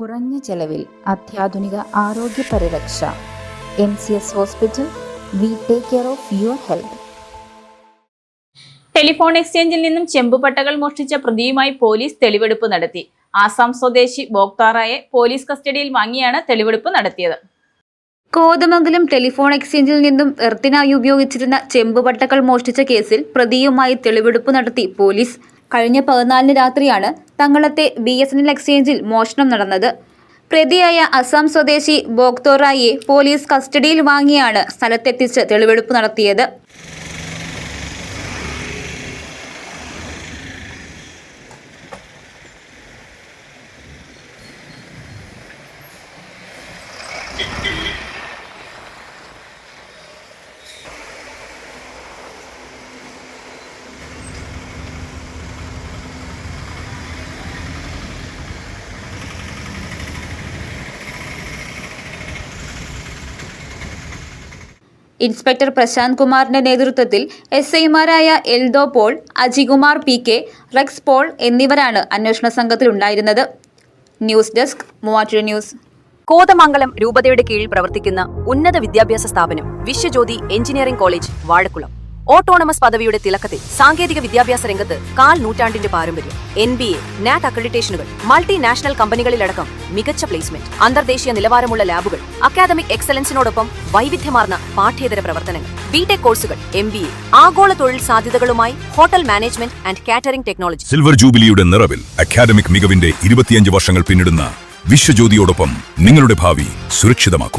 കുറഞ്ഞ ചെലവിൽ അത്യാധുനിക ആരോഗ്യ പരിരക്ഷ. MCS hospital. We take care of your health. Telephone എക്സ്ചേഞ്ചിൽ നിന്നും ചെമ്പുപട്ടകൾ മോഷ്ടിച്ച പ്രതിയുമായി പോലീസ് തെളിവെടുപ്പ് നടത്തി. ആസാം സ്വദേശി ബോക്താറായെ പോലീസ് കസ്റ്റഡിയിൽ വാങ്ങിയാണ് തെളിവെടുപ്പ് നടത്തിയത്. കോതമംഗലം ടെലിഫോൺ എക്സ്ചേഞ്ചിൽ നിന്നും എർത്തിനായി ഉപയോഗിച്ചിരുന്ന ചെമ്പുപട്ടകൾ മോഷ്ടിച്ച കേസിൽ പ്രതിയുമായി തെളിവെടുപ്പ് നടത്തി പോലീസ്. കഴിഞ്ഞ 14 രാത്രിയാണ് തങ്ങളത്തെ BSNL എക്സ്ചേഞ്ചിൽ മോഷണം നടന്നത്. പ്രതിയായ അസം സ്വദേശി ബോക്തോറായെ പോലീസ് കസ്റ്റഡിയിൽ വാങ്ങിയാണ് സ്ഥലത്തെത്തിച്ച് തെളിവെടുപ്പ് നടത്തിയത്. ഇൻസ്പെക്ടർ പ്രശാന്ത് കുമാറിന്റെ നേതൃത്വത്തിൽ SIമാരായ Eldho Paul, Ajikumar PK, Rex Paul എന്നിവരാണ് അന്വേഷണ സംഘത്തിലുണ്ടായിരുന്നത്. News desk, Muvattupuzha news. Kothamangalam രൂപതയുടെ കീഴിൽ പ്രവർത്തിക്കുന്ന ഉന്നത വിദ്യാഭ്യാസ സ്ഥാപനം Viswajyothi engineering college Vazhakulam. Autonomous പദവിയുടെ തിളക്കത്തിൽ സാങ്കേതിക വിദ്യാഭ്യാസ രംഗത്ത് 1/4 നൂറ്റാണ്ടിന്റെ പാരമ്പര്യം. NBA, NAT അക്രഡിറ്റേഷനുകൾ, മൾട്ടിനാഷണൽ കമ്പനികളിലടക്കം മികച്ച പ്ലേസ്മെന്റ്, അന്തർദേശീയ നിലവാരമുള്ള ലാബുകൾ, അക്കാദമിക് എക്സലൻസിനോടൊപ്പം വൈവിധ്യമാർന്ന പാഠ്യേതര പ്രവർത്തനങ്ങൾ, BTech കോഴ്സുകൾ, MBA, ആഗോള തൊഴിൽ സാധ്യതകളുമായി hotel management and catering technology. Silver ജൂബിലിയുടെ നിറവിൽ അക്കാദമിക് മികവിന്റെ 25 വർഷങ്ങൾ പിന്നിടുന്ന വിശ്വജ്യോതിയോടൊപ്പം നിങ്ങളുടെ ഭാവി സുരക്ഷിതമാക്കൂ.